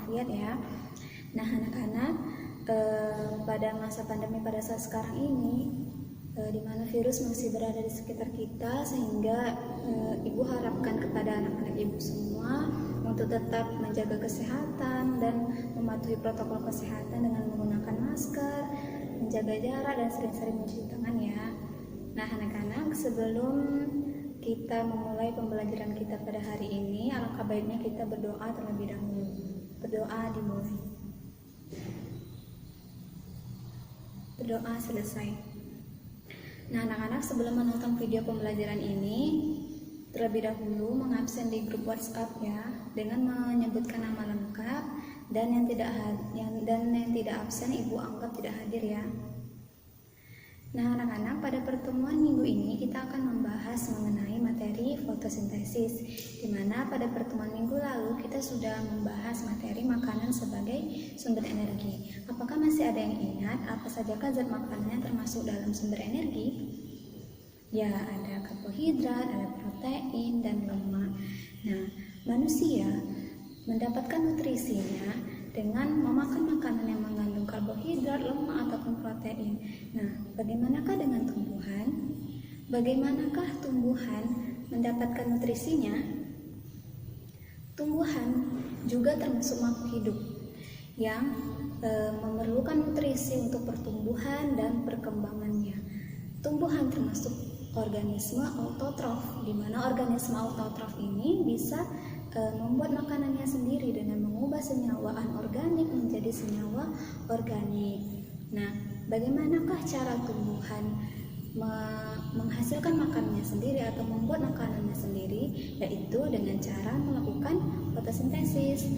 walafiat ya. Nah anak-anak, pada masa pandemi pada saat sekarang ini, di mana virus masih berada di sekitar kita, sehingga ibu harapkan kepada anak-anak ibu semua untuk tetap menjaga kesehatan dan mematuhi protokol kesehatan dengan menggunakan masker, menjaga jarak, dan sering-sering mencuci tangan ya. Nah anak-anak, sebelum kita memulai pembelajaran kita pada hari ini, alangkah baiknya kita berdoa terlebih dahulu. Berdoa dimulai. Berdoa selesai. Nah anak-anak, sebelum menonton video pembelajaran ini, terlebih dahulu mengabsen di grup WhatsApp ya, dengan menyebutkan nama lengkap, dan yang tidak absen ibu anggap tidak hadir ya. Nah anak-anak, pada pertemuan minggu ini kita akan membahas mengenai materi fotosintesis, di mana pada pertemuan minggu lalu kita sudah membahas materi makanan sebagai sumber energi. Apakah masih ada yang ingat apa sajakah zat makanan yang termasuk dalam sumber energi? Ya, ada karbohidrat, ada protein, dan lemak. Nah, manusia mendapatkan nutrisinya dengan memakan makanan yang mengandung karbohidrat, lemak, ataupun protein. Nah, bagaimanakah dengan tumbuhan? Bagaimanakah tumbuhan mendapatkan nutrisinya? Tumbuhan juga termasuk makhluk hidup yang memerlukan nutrisi untuk pertumbuhan dan perkembangannya. Tumbuhan termasuk organisme autotrof, di mana organisme autotrof ini bisa membuat makanannya sendiri dengan mengubah senyawa anorganik menjadi senyawa organik. Nah, bagaimanakah cara tumbuhan menghasilkan makanannya sendiri atau membuat makanannya sendiri? Yaitu dengan cara melakukan fotosintesis.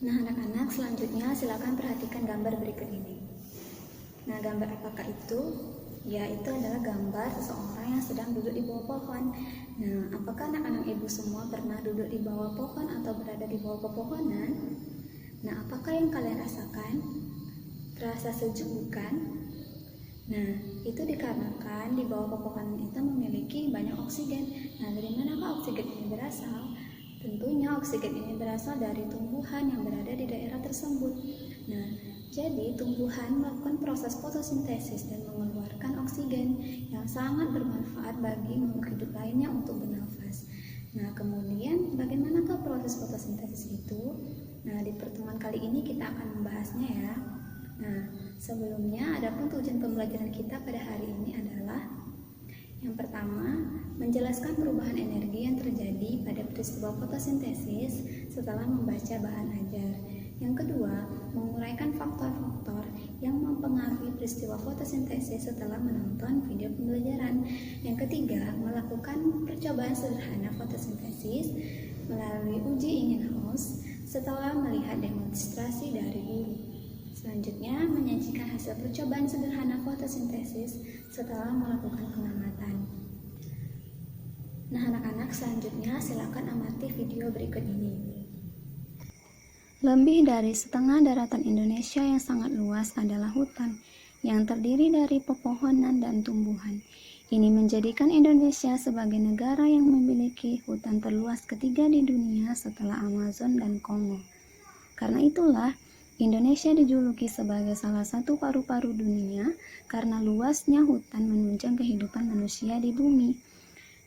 Nah anak-anak, selanjutnya silakan perhatikan gambar berikut ini. Nah, gambar apakah itu? Ya, itu adalah gambar seseorang yang sedang duduk di bawah pohon. Nah, apakah anak-anak ibu semua pernah duduk di bawah pohon atau berada di bawah pepohonan? Nah, apakah yang kalian rasakan? Terasa sejuk bukan? Nah, itu dikarenakan di bawah pepohonan itu memiliki banyak oksigen. Nah, dari manakah oksigen ini berasal? Tentunya oksigen ini berasal dari tumbuhan yang berada di daerah tersebut. Nah, jadi tumbuhan melakukan proses fotosintesis dan mengeluarkan oksigen yang sangat bermanfaat bagi makhluk hidup lainnya untuk bernafas. Nah, kemudian bagaimanakah proses fotosintesis itu? Nah, di pertemuan kali ini kita akan membahasnya ya. Nah, sebelumnya adapun tujuan pembelajaran kita pada hari ini adalah yang pertama, menjelaskan perubahan energi yang terjadi pada peristiwa fotosintesis setelah membaca bahan ajar. Yang kedua, menguraikan faktor-faktor yang mempengaruhi peristiwa fotosintesis setelah menonton video pembelajaran. Yang ketiga, melakukan percobaan sederhana fotosintesis melalui uji in-house setelah melihat demonstrasi dari guru. Selanjutnya, menyajikan hasil percobaan sederhana fotosintesis setelah melakukan pengamatan. Nah anak-anak, selanjutnya silakan amati video berikut ini. Lebih dari setengah daratan Indonesia yang sangat luas adalah hutan, yang terdiri dari pepohonan dan tumbuhan. Ini menjadikan Indonesia sebagai negara yang memiliki hutan terluas ketiga di dunia setelah Amazon dan Kongo. Karena itulah, Indonesia dijuluki sebagai salah satu paru-paru dunia karena luasnya hutan menunjang kehidupan manusia di bumi.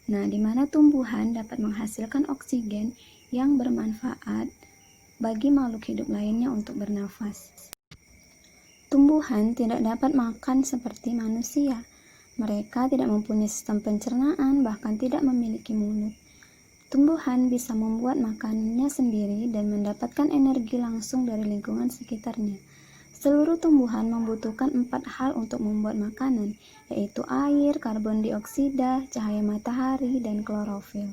Nah, di mana tumbuhan dapat menghasilkan oksigen yang bermanfaat bagi makhluk hidup lainnya untuk bernafas. Tumbuhan tidak dapat makan seperti manusia. Mereka tidak mempunyai sistem pencernaan, bahkan tidak memiliki mulut. Tumbuhan bisa membuat makanannya sendiri dan mendapatkan energi langsung dari lingkungan sekitarnya. Seluruh tumbuhan membutuhkan 4 hal untuk membuat makanan, yaitu air, karbon dioksida, cahaya matahari, dan klorofil.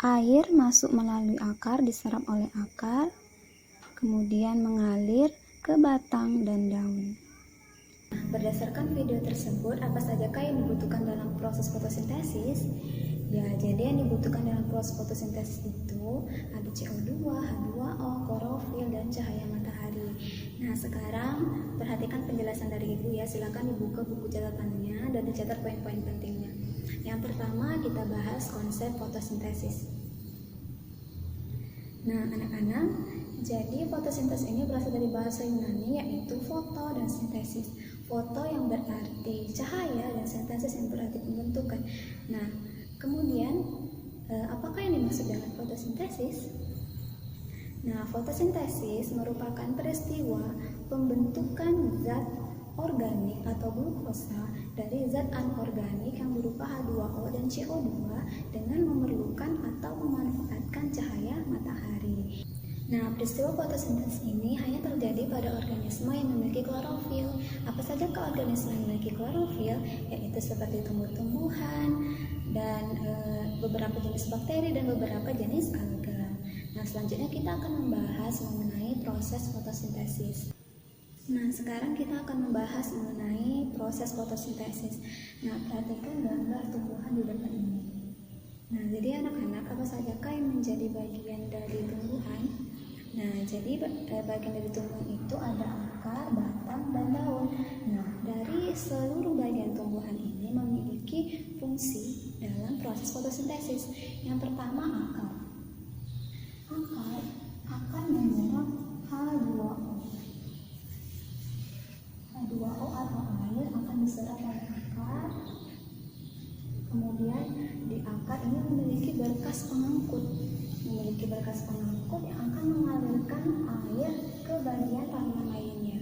Air masuk melalui akar, diserap oleh akar, kemudian mengalir ke batang dan daun. Berdasarkan video tersebut, apa sajakah yang dibutuhkan dalam proses fotosintesis? Ya, jadi yang dibutuhkan dalam proses fotosintesis itu ada CO2, H2O, klorofil, dan cahaya matahari. Nah, sekarang perhatikan penjelasan dari Ibu ya. Silakan dibuka buku catatannya dan dicatat poin-poin pentingnya. Yang pertama, kita bahas konsep fotosintesis. Nah, anak-anak, jadi fotosintesis ini berasal dari bahasa Yunani yaitu foto dan sintesis. Foto yang berarti cahaya dan sintesis yang berarti pembentukan. Nah, kemudian apakah yang dimaksud dengan fotosintesis? Nah, fotosintesis merupakan peristiwa pembentukan zat organik atau glukosa dari zat anorganik yang berupa H2O dan CO2 dengan memerlukan atau memanfaatkan cahaya matahari. Nah, peristiwa fotosintesis ini hanya terjadi pada organisme yang memiliki klorofil. Apa saja organisme yang memiliki klorofil? Yaitu seperti tumbuh-tumbuhan dan beberapa jenis bakteri dan beberapa jenis alga. Nah, selanjutnya kita akan membahas mengenai proses fotosintesis. Nah, sekarang kita akan membahas mengenai proses fotosintesis. Nah, perhatikan gambar tumbuhan di depan ini. Nah, jadi anak-anak, apa sajakah yang menjadi bagian dari tumbuhan? Nah, jadi bagian dari tumbuhan itu ada akar, batang, dan daun. Nah, dari seluruh bagian tumbuhan ini memiliki fungsi dalam proses fotosintesis. Yang pertama, akar. Akar akan menyerap H2O. H2O atau air akan diserap oleh akar. Kemudian di akar ini memiliki berkas pengangkut yang akan mengalirkan air ke bagian tanaman lainnya.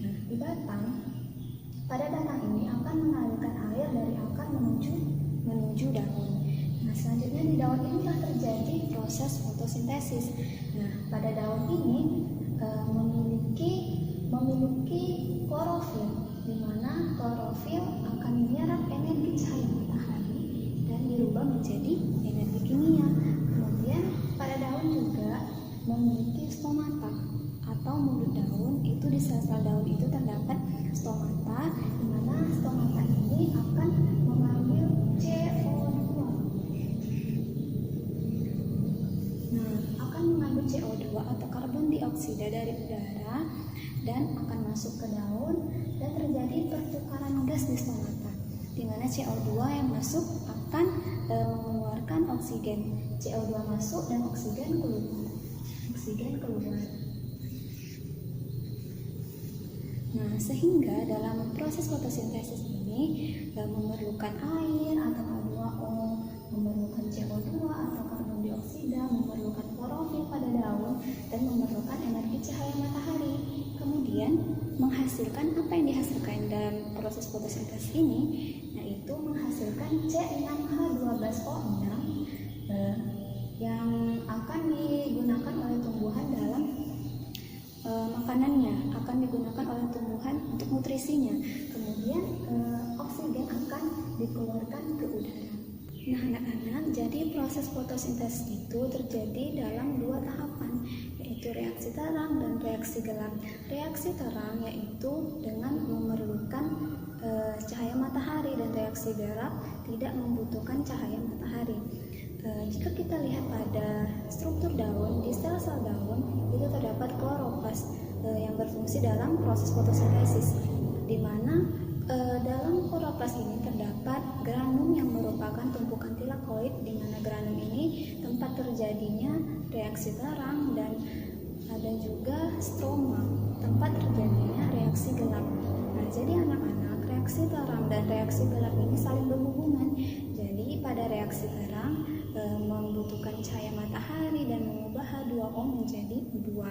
Nah, di batang, pada batang ini akan mengalirkan air dari akar menuju daun. Nah, selanjutnya di daun inilah terjadi proses fotosintesis. Nah, pada daun ini memiliki klorofil, di mana klorofil akan menyerap energi cahaya matahari dan dirubah menjadi energi kimia. Kemudian pada daun juga memiliki stomata atau mulut daun. Itu di sel-sel daun itu terdapat stomata, di mana stomata ini akan mengambil CO2. Nah, akan mengambil CO2 atau karbon dioksida dari udara dan akan masuk ke daun dan terjadi pertukaran gas di stomata, di mana CO2 yang masuk akan mengeluarkan oksigen. CO2 masuk dan oksigen keluar. Nah, sehingga dalam proses fotosintesis ini memerlukan air atau H2O, memerlukan CO2 atau karbon dioksida, memerlukan klorofil pada daun, dan memerlukan energi cahaya matahari. Kemudian menghasilkan apa yang dihasilkan dalam proses fotosintesis ini, yaitu menghasilkan C6H12O6 yang akan digunakan oleh tumbuhan dalam makanannya, akan digunakan oleh tumbuhan untuk nutrisinya. Kemudian oksigen akan dikeluarkan ke udara. Nah, anak-anak, jadi proses fotosintesis itu terjadi dalam dua tahapan, yaitu reaksi terang dan reaksi gelap. Reaksi terang yaitu dengan memerlukan cahaya matahari, dan reaksi gelap tidak membutuhkan cahaya matahari. Jika kita lihat pada struktur daun, di sel-sel daun itu terdapat kloroplas yang berfungsi dalam proses fotosintesis, di mana dalam kloroplas ini terdapat granum yang merupakan tumpukan tilakoid, di mana granum ini tempat terjadinya reaksi terang, dan ada juga stroma, tempat terjadinya reaksi gelap. Nah, jadi anak-anak, reaksi terang dan reaksi gelap ini saling berhubungan. Jadi pada reaksi terang membutuhkan cahaya matahari dan mengubah H2O menjadi O2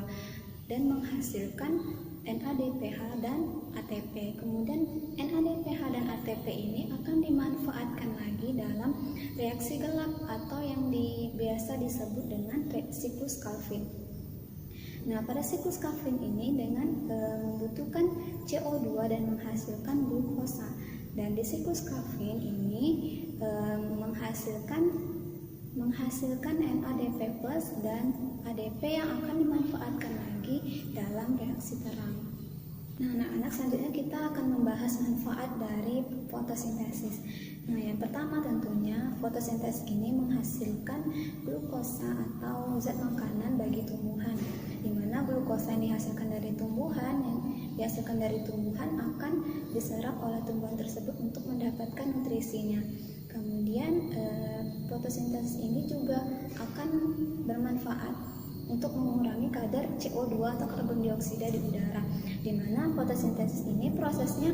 dan menghasilkan NADPH dan ATP. Kemudian NADPH dan ATP ini akan dimanfaatkan lagi dalam reaksi gelap atau yang biasa disebut dengan siklus Calvin. Nah, pada siklus Calvin ini dengan membutuhkan CO2 dan menghasilkan glukosa. Dan di siklus Calvin ini menghasilkan NADP+ dan ADP yang akan dimanfaatkan lagi dalam reaksi terang. Nah, anak-anak, selanjutnya kita akan membahas manfaat dari fotosintesis. Nah, yang pertama tentunya fotosintesis ini menghasilkan glukosa atau zat makanan bagi tumbuhan, di mana glukosa yang dihasilkan dari tumbuhan akan diserap oleh tumbuhan tersebut untuk mendapatkan nutrisinya. Kemudian fotosintesis ini juga akan bermanfaat untuk mengurangi kadar CO2 atau karbon dioksida di udara, di mana fotosintesis ini prosesnya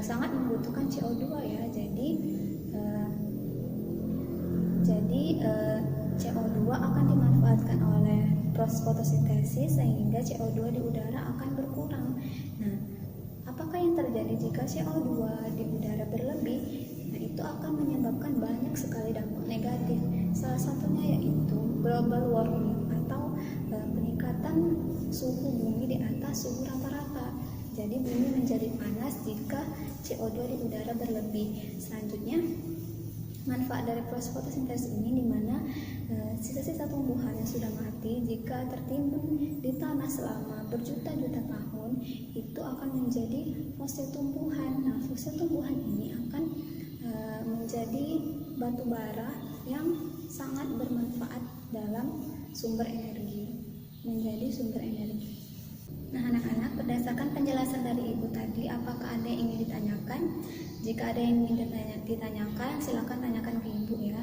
sangat membutuhkan CO2 ya. Jadi CO2 akan dimanfaatkan oleh proses fotosintesis sehingga CO2 di udara akan berkurang. Nah, apakah yang terjadi jika CO2 di udara berlebih? Nah, itu akan menyebabkan banyak sekali dampak negatif. Salah satunya yaitu global warming atau peningkatan suhu bumi di atas suhu rata-rata. Jadi bumi menjadi panas jika CO2 di udara berlebih. Selanjutnya, manfaat dari proses fotosintesis ini di mana sisa-sisa tumbuhan yang sudah mati jika tertimbun di tanah selama berjuta-juta tahun itu akan menjadi fosil tumbuhan. Nah, fosil tumbuhan ini akan menjadi batu bara yang sangat bermanfaat dalam sumber energi, menjadi sumber energi. Nah, anak-anak, berdasarkan penjelasan dari Ibu tadi, apakah ada yang ingin ditanyakan? Jika ada yang ingin ditanyakan, silakan tanyakan ke Ibu ya.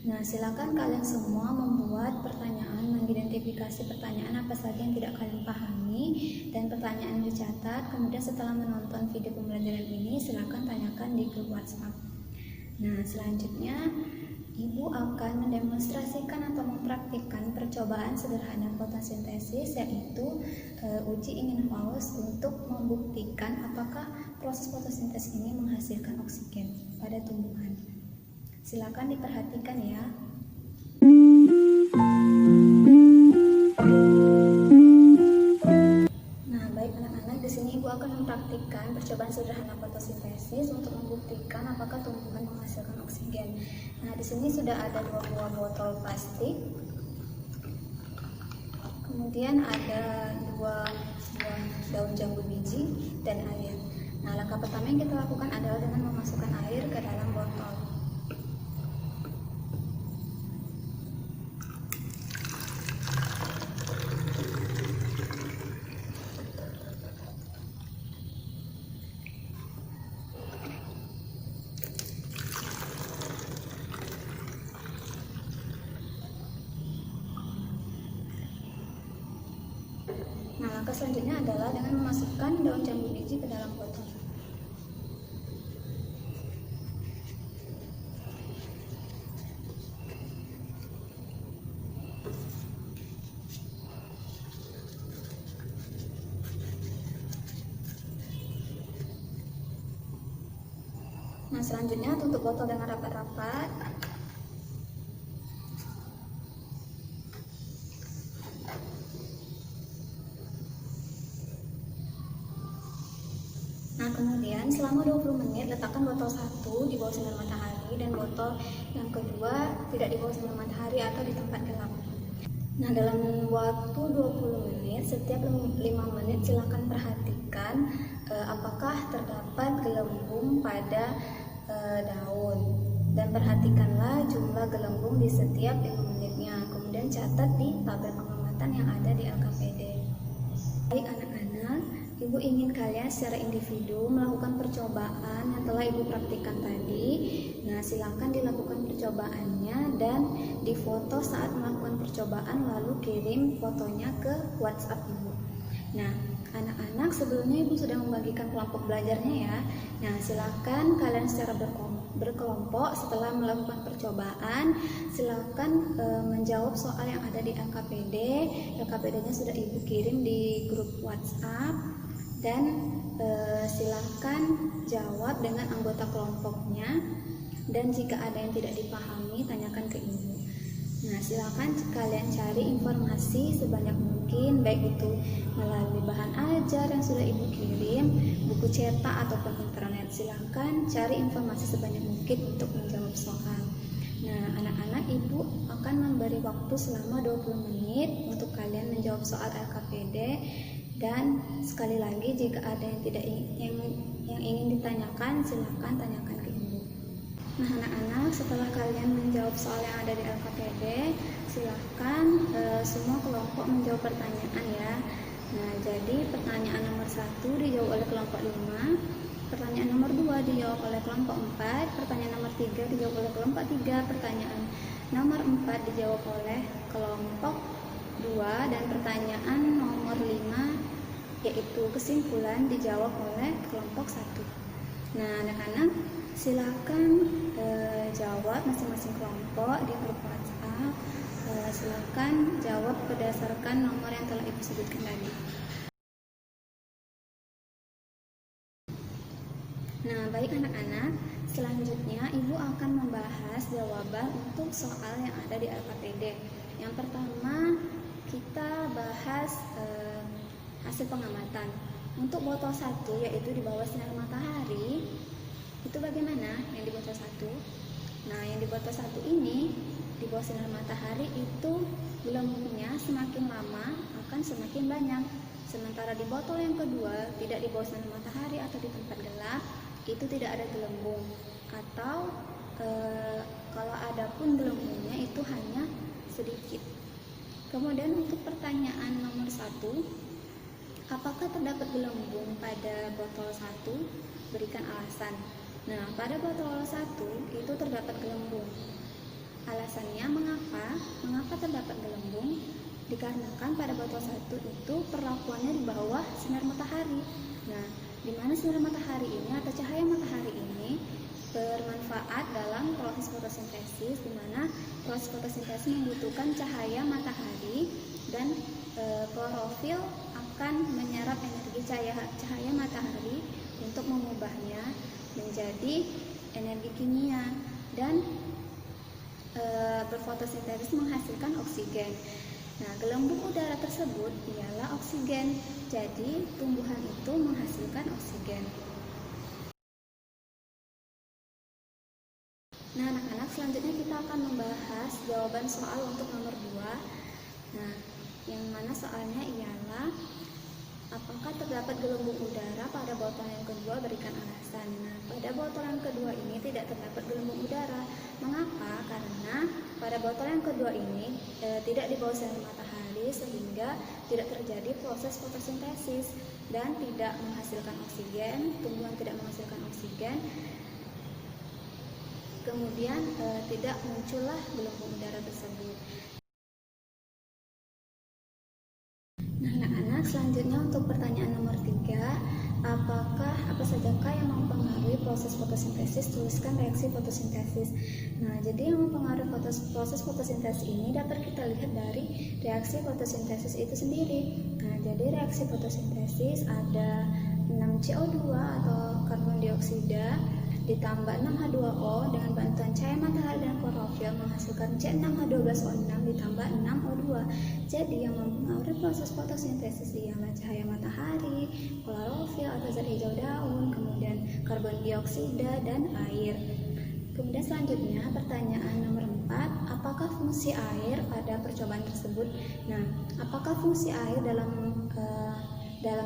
Nah, silakan kalian semua membuat pertanyaan, mengidentifikasi pertanyaan apa saja yang tidak kalian pahami, dan pertanyaan dicatat. Kemudian setelah menonton video pembelajaran ini, silakan tanyakan di grup WhatsApp. Nah, selanjutnya Ibu akan mendemonstrasikan atau mempraktikkan percobaan sederhana fotosintesis, yaitu uji Ebbinghaus untuk membuktikan apakah proses fotosintesis ini menghasilkan oksigen pada tumbuhan. Silakan diperhatikan ya. Nah, baik anak-anak, di sini Ibu akan mempraktikkan percobaan sederhana fotosintesis untuk membuktikan apakah tumbuhan menghasilkan oksigen. Nah, di sini sudah ada 2 buah botol plastik. Kemudian ada 2 buah daun jambu biji dan air. Nah, langkah pertama yang kita lakukan adalah dengan memasukkan air ke dalam botol. Nah, langkah selanjutnya adalah dengan memasukkan daun jambu biji ke dalam botol. Nah, selanjutnya tutup botol dengan rapat-rapat. Nah, kemudian selama 20 menit letakkan botol 1 di bawah sinar matahari dan botol yang kedua tidak di bawah sinar matahari atau di tempat gelap. Nah, dalam waktu 20 menit, setiap 5 menit silakan perhatikan apakah terdapat gelembung pada daun, dan perhatikanlah jumlah gelembung di setiap 5 menitnya. Kemudian catat di tabel pengamatan yang ada di LKPD. Baik anak-anak, Ibu ingin kalian secara individu melakukan percobaan yang telah Ibu praktikkan tadi. Nah, silakan dilakukan percobaannya dan difoto saat melakukan percobaan, lalu kirim fotonya ke WhatsApp Ibu. Nah, anak-anak, sebelumnya Ibu sudah membagikan kelompok belajarnya ya. Nah, silakan kalian secara berkelompok setelah melakukan percobaan, silakan menjawab soal yang ada di LKPD. LKPD-nya sudah Ibu kirim di grup WhatsApp, dan silakan jawab dengan anggota kelompoknya, dan jika ada yang tidak dipahami tanyakan ke Ibu. Nah, silakan kalian cari informasi sebanyak mungkin, baik itu melalui bahan ajar yang sudah Ibu kirim, buku cetak ataupun internet. Silakan cari informasi sebanyak mungkin untuk menjawab soal. Nah, anak-anak, Ibu akan memberi waktu selama 20 menit untuk kalian menjawab soal LKPD. Dan sekali lagi, jika ada yang yang ingin ditanyakan, silakan tanyakan ke Ibu. Nah, anak-anak, setelah kalian menjawab soal yang ada di LKPD, silakan semua kelompok menjawab pertanyaan ya. Nah, jadi pertanyaan nomor 1 dijawab oleh kelompok 5, pertanyaan nomor 2 dijawab oleh kelompok 4, pertanyaan nomor 3 dijawab oleh kelompok 3, pertanyaan nomor 4 dijawab oleh kelompok 2 dan pertanyaan nomor 5 yaitu kesimpulan dijawab oleh kelompok 1. Nah, anak-anak silakan jawab masing-masing kelompok di grup WhatsApp. Silakan jawab berdasarkan nomor yang telah Ibu sebutkan tadi. Nah, baik anak-anak, selanjutnya Ibu akan membahas jawaban untuk soal yang ada di LKPD. Yang pertama, kita bahas hasil pengamatan. Untuk botol 1 yaitu di bawah sinar matahari, itu bagaimana yang di botol 1? Nah, yang di botol 1 ini di bawah sinar matahari itu gelembungnya semakin lama akan semakin banyak. Sementara di botol yang kedua tidak di bawah sinar matahari atau di tempat gelap, itu tidak ada gelembung, atau kalau ada pun gelembungnya itu hanya sedikit. Kemudian untuk pertanyaan nomor 1, apakah terdapat gelembung pada botol 1? Berikan alasan. Nah, pada botol 1 itu terdapat gelembung. Alasannya mengapa terdapat gelembung? Dikarenakan pada botol 1 itu perlakuannya di bawah sinar matahari. Nah, di mana sinar matahari ini atau cahaya matahari ini bermanfaat dalam proses fotosintesis, di mana proses fotosintesis membutuhkan cahaya matahari dan klorofil akan menyerap energi cahaya matahari untuk mengubahnya menjadi energi kimia dan berfotosintesis menghasilkan oksigen. Nah, gelembung udara tersebut ialah oksigen. Jadi, tumbuhan itu menghasilkan oksigen. Nah, anak-anak, selanjutnya kita akan membahas jawaban soal untuk nomor 2. Nah, yang mana soalnya ialah apakah terdapat gelembung udara pada botol yang kedua? Berikan alasan. Nah, pada botol yang kedua ini tidak terdapat gelembung udara. Mengapa? Karena pada botol yang kedua ini tidak di bawah sinar matahari, sehingga tidak terjadi proses fotosintesis dan tidak menghasilkan oksigen. Tumbuhan tidak menghasilkan oksigen. Kemudian tidak muncullah gelembung udara tersebut. Nah, anak-anak, selanjutnya untuk pertanyaan nomor 3, apa sajakah yang mempengaruhi proses fotosintesis? Tuliskan reaksi fotosintesis. Nah, jadi yang mempengaruhi proses fotosintesis ini dapat kita lihat dari reaksi fotosintesis itu sendiri. Nah, jadi reaksi fotosintesis ada 6CO2 atau karbon dioksida ditambah 6H2O dengan bantuan cahaya matahari dan klorofil menghasilkan C6H12O6 ditambah 6O2. Jadi yang mempengaruhi proses fotosintesis ialah cahaya matahari, klorofil atau zat hijau daun, kemudian karbon dioksida dan air. Kemudian selanjutnya pertanyaan nomor 4, apakah fungsi air pada percobaan tersebut? Nah, apakah fungsi air dalam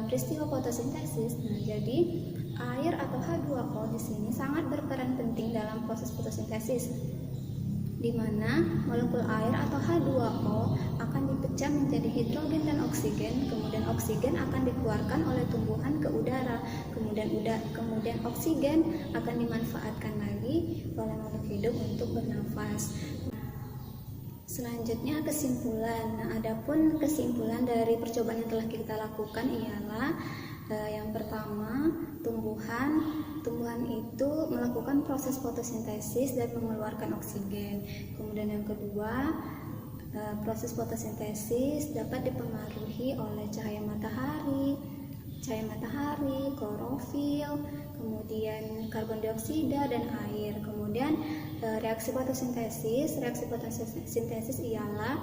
peristiwa fotosintesis? Nah, jadi air atau H2O di sini sangat berperan penting dalam proses fotosintesis, di mana molekul air atau H2O akan dipecah menjadi hidrogen dan oksigen, kemudian oksigen akan dikeluarkan oleh tumbuhan ke udara, kemudian oksigen akan dimanfaatkan lagi oleh makhluk hidup untuk bernafas. Selanjutnya kesimpulan. Nah, adapun kesimpulan dari percobaan yang telah kita lakukan ialah yang pertama, tumbuhan itu melakukan proses fotosintesis dan mengeluarkan oksigen. Kemudian yang kedua, proses fotosintesis dapat dipengaruhi oleh cahaya matahari, klorofil, kemudian karbon dioksida dan air. Kemudian reaksi fotosintesis ialah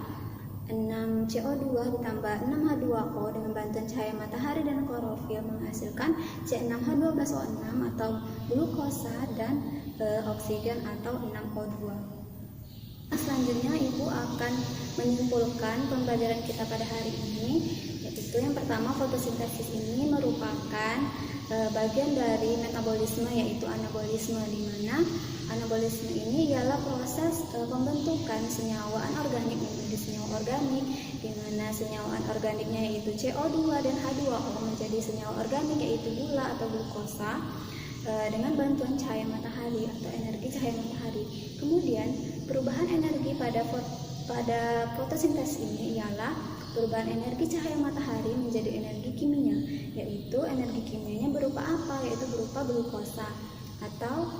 6CO2 ditambah 6H2O dengan bantuan cahaya matahari dan klorofil menghasilkan C6H12O6 atau glukosa dan oksigen atau 6O2. Selanjutnya Ibu akan menyimpulkan pembelajaran kita pada hari ini, yaitu yang pertama, fotosintesis ini merupakan bagian dari metabolisme, yaitu anabolisme, di mana anabolisme ini ialah proses pembentukan senyawa anorganik menjadi senyawa organik, di mana senyawa anorganiknya yaitu CO2 dan H2O menjadi senyawa organik yaitu gula atau glukosa dengan bantuan cahaya matahari atau energi cahaya matahari. Kemudian perubahan energi pada fotosintesis ini ialah perubahan energi cahaya matahari menjadi energi kimia, yaitu energi kimianya berupa apa? Yaitu berupa glukosa atau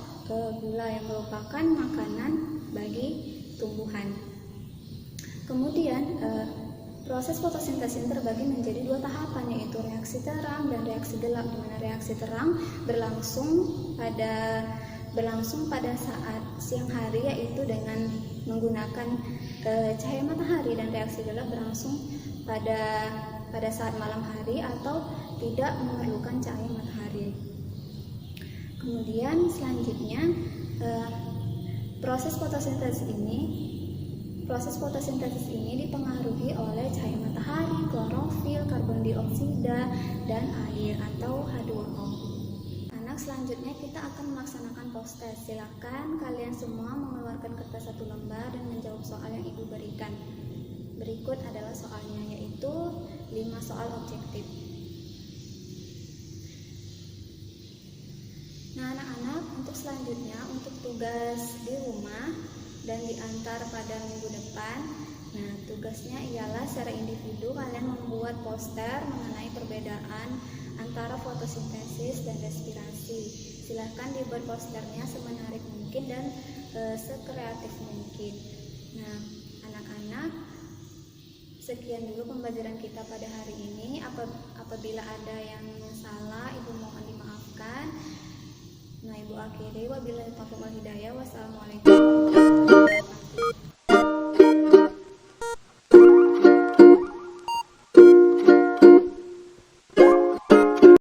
gula yang merupakan makanan bagi tumbuhan. Kemudian proses fotosintesis terbagi menjadi dua tahapan, yaitu reaksi terang dan reaksi gelap, di mana reaksi terang berlangsung pada saat siang hari, yaitu dengan menggunakan cahaya matahari, dan reaksi gelap berlangsung pada saat malam hari atau tidak memerlukan cahaya matahari. Kemudian selanjutnya proses fotosintesis ini dipengaruhi oleh cahaya matahari, klorofil, karbon dioksida, dan air atau H2O. Anak, selanjutnya kita akan melaksanakan poster. Silakan kalian semua mengeluarkan kertas 1 lembar dan menjawab soal yang ibu berikan. Berikut adalah soalnya, yaitu 5 soal objektif. Nah, anak-anak, untuk selanjutnya, untuk tugas di rumah dan diantar pada minggu depan, nah tugasnya ialah secara individu kalian membuat poster mengenai perbedaan antara fotosintesis dan respirasi. Silahkan dibuat posternya semenarik mungkin dan sekreatif mungkin. Nah, anak-anak, sekian dulu pembelajaran kita pada hari ini. Apabila ada yang salah, ibu mohon dimaafkan. Nah, ibu akhiri wabillahi taufiq wal hidayah. Wassalamualaikum